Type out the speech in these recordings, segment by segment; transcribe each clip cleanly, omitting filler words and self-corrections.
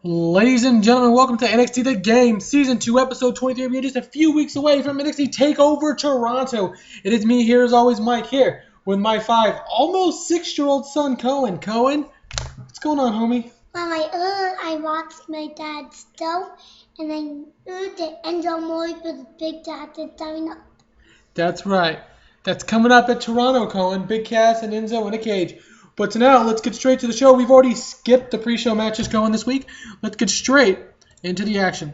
Ladies and gentlemen, welcome to NXT The Game, Season 2, Episode 23. We are just a few weeks away from NXT TakeOver Toronto. It is me here, as always, Mike, here with my almost 6-year-old son, Cohen. Cohen, what's going on, homie? I watched my dad's stove, and I heard the ENZO AMORE for the Big Cat that's coming up. That's right. That's coming up at Toronto, Cohen. Big Cass and Enzo in a cage. But now, let's get straight to the show. We've already skipped the pre-show matches going this week. Let's get straight into the action.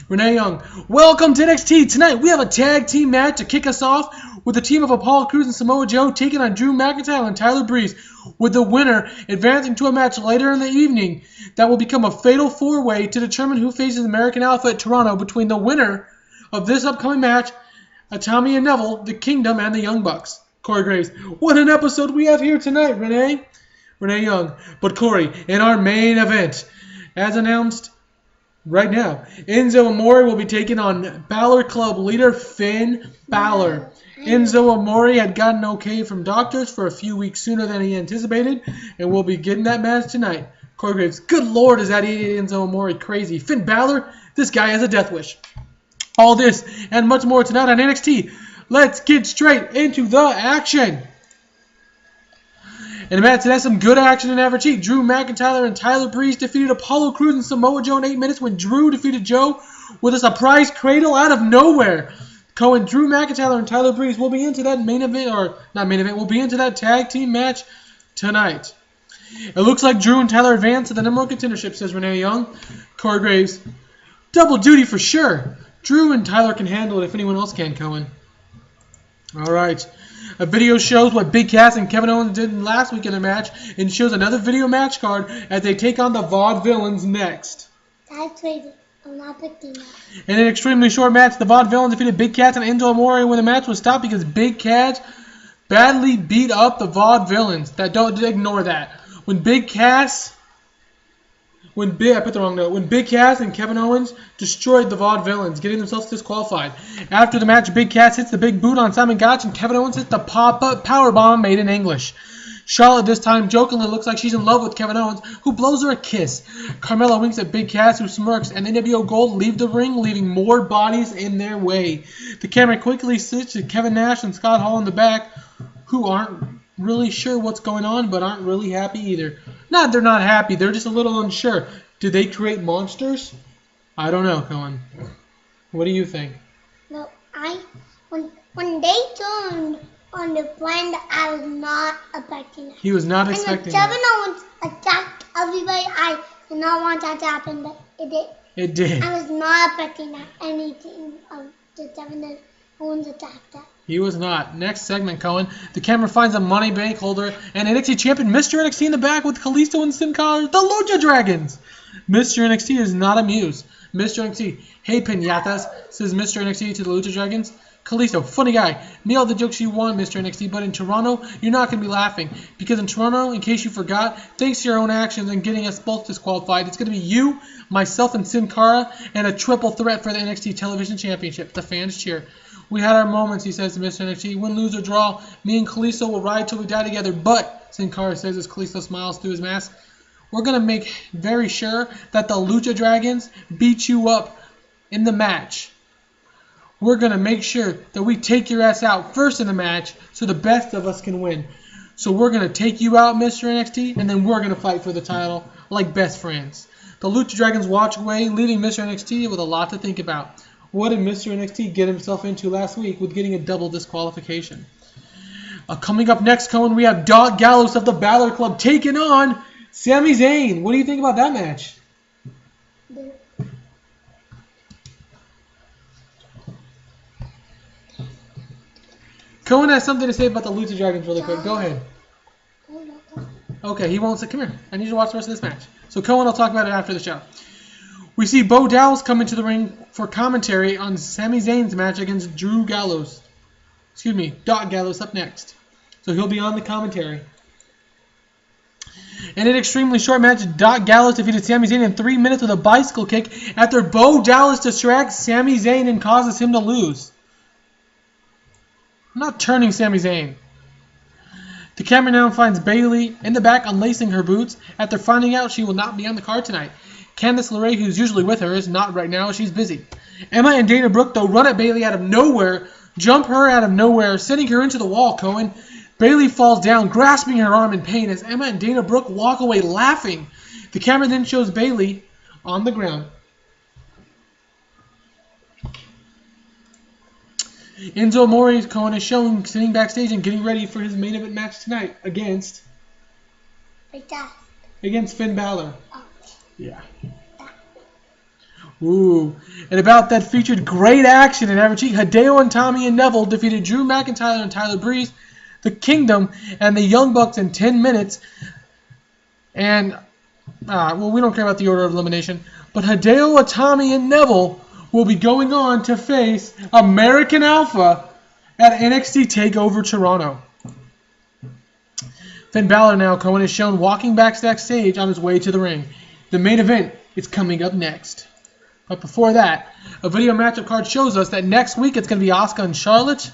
Renee Young, welcome to NXT. Tonight, we have a tag team match to kick us off with a team of Apollo Crews and Samoa Joe taking on Drew McIntyre and Tyler Breeze, with the winner advancing to a match later in the evening that will become a fatal four-way to determine who faces American Alpha at Toronto between the winner of this upcoming match, Tommy and Neville, the Kingdom, and the Young Bucks. Corey Graves, what an episode we have here tonight, Renee Young. But Corey, in our main event, as announced right now, Enzo Amore will be taking on Balor Club leader Finn Balor. Enzo Amore had gotten okay from doctors for a few weeks sooner than he anticipated, and will be getting that match tonight. Corey Graves, good lord, is that Enzo Amore crazy? Finn Balor, this guy has a death wish. All this and much more tonight on NXT. Let's get straight into the action. In the match, it has some good action in average heat. Drew McIntyre and Tyler Breeze defeated Apollo Crews and Samoa Joe in 8 minutes when Drew defeated Joe with a surprise cradle out of nowhere. Drew McIntyre and Tyler Breeze will be into that will be into that tag team match tonight. It looks like Drew and Tyler advance to the number one contendership, says Renee Young. Corey Graves, double duty for sure. Drew and Tyler can handle it if anyone else can, Cohen. All right. A video shows what Big Cass and Kevin Owens did last week in their match, and shows another video match card as they take on the Vaudevillains next. That's crazy. I'm not picking that. In an extremely short match, the Vaudevillains defeated Big Cass and Enzo Amore when the match was stopped because Big Cass badly beat up the Vaudevillains. Don't ignore that. When Big Cass and Kevin Owens destroyed the Vaudevillains, getting themselves disqualified. After the match, Big Cass hits the big boot on Simon Gotch, and Kevin Owens hits the pop-up powerbomb made in English. Charlotte this time jokingly looks like she's in love with Kevin Owens, who blows her a kiss. Carmella winks at Big Cass, who smirks, and NWO Gold leave the ring, leaving more bodies in their way. The camera quickly switches to Kevin Nash and Scott Hall in the back, who aren't really sure what's going on, but aren't really happy either. They're not happy, they're just a little unsure. Did they create monsters? I don't know, Cohen. What do you think? No, when they turned on the friend, I was not expecting that. He was not expecting that. And when Kevin Owens attacked everybody, I did not want that to happen, but it did. It did. I was not expecting that anything of the Kevin Owens attacked that. He was not. Next segment, Cohen. The camera finds a Money Bank holder and NXT champion Mr. NXT in the back with Kalisto and Sin Cara, the Lucha Dragons. Mr. NXT is not amused. Mr. NXT, hey pinatas, says Mr. NXT to the Lucha Dragons. Kalisto, funny guy, nailed the jokes you want, Mr. NXT, but in Toronto, you're not going to be laughing. Because in Toronto, in case you forgot, thanks to your own actions and getting us both disqualified, it's going to be you, myself, and Sin Cara, and a triple threat for the NXT Television Championship. The fans cheer. We had our moments, he says to Mr. NXT. Win, lose, or draw, me and Kalisto will ride till we die together. But, Sin Cara says as Kalisto smiles through his mask, we're going to make very sure that the Lucha Dragons beat you up in the match. We're going to make sure that we take your ass out first in the match so the best of us can win. So we're going to take you out, Mr. NXT, and then we're going to fight for the title like best friends. The Lucha Dragons watch away, leaving Mr. NXT with a lot to think about. What did Mr. NXT get himself into last week with getting a double disqualification? Coming up next, Cohen, we have Doc Gallows of the Balor Club taking on Sami Zayn. What do you think about that match? Cohen has something to say about the Lucha Dragons really quick. Go ahead. Okay, he won't say. Come here. I need you to watch the rest of this match. So Cohen will talk about it after the show. We see Bo Dallas come into the ring for commentary on Sami Zayn's match against Doc Gallows up next. So he'll be on the commentary. In an extremely short match, Doc Gallows defeated Sami Zayn in 3 minutes with a bicycle kick after Bo Dallas distracts Sami Zayn and causes him to lose. I'm not turning Sami Zayn. The camera now finds Bayley in the back unlacing her boots after finding out she will not be on the card tonight. Candice LeRae, who's usually with her, is not right now. She's busy. Emma and Dana Brooke, though, run at Bayley out of nowhere, jump her out of nowhere, sending her into the wall, Cohen. Bayley falls down, grasping her arm in pain as Emma and Dana Brooke walk away laughing. The camera then shows Bayley on the ground. Enzo Amore, Cohen, is shown sitting backstage and getting ready for his main event match tonight against Finn Balor. Oh. Yeah. Ooh. And about that featured great action in Average Heat, Hideo and Tommy and Neville defeated Drew McIntyre and Tyler Breeze, The Kingdom, and the Young Bucks in 10 minutes. And, well, we don't care about the order of elimination, but Hideo, Tommy, and Neville will be going on to face American Alpha at NXT TakeOver Toronto. Finn Balor now, Cohen, is shown walking backstage on his way to the ring. The main event is coming up next. But before that, a video matchup card shows us that next week it's going to be Asuka and Charlotte.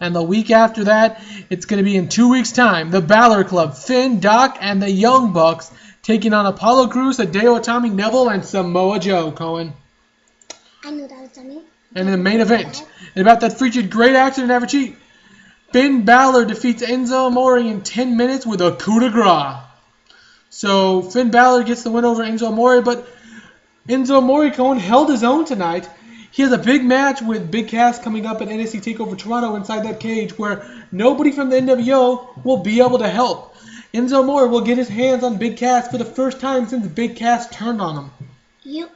And the week after that, it's going to be in 2 weeks' time. The Balor Club, Finn, Doc, and the Young Bucks taking on Apollo Crews, Hideo Itami, Neville, and Samoa Joe, Cohen. I knew that was funny. And in the main event, and about that featured great action in Average Heat, Finn Balor defeats Enzo Amore in 10 minutes with a coup de grace. So Finn Balor gets the win over Enzo Amore, but Enzo Amore, Cohen, held his own tonight. He has a big match with Big Cass coming up at NXT TakeOver Toronto inside that cage where nobody from the NWO will be able to help. Enzo Amore will get his hands on Big Cass for the first time since Big Cass turned on him. Yep.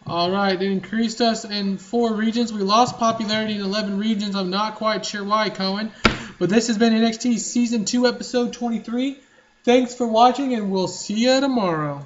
Alright, it increased us in 4 regions. We lost popularity in 11 regions. I'm not quite sure why, Cohen. But this has been NXT Season 2, Episode 23. Thanks for watching, and we'll see you tomorrow.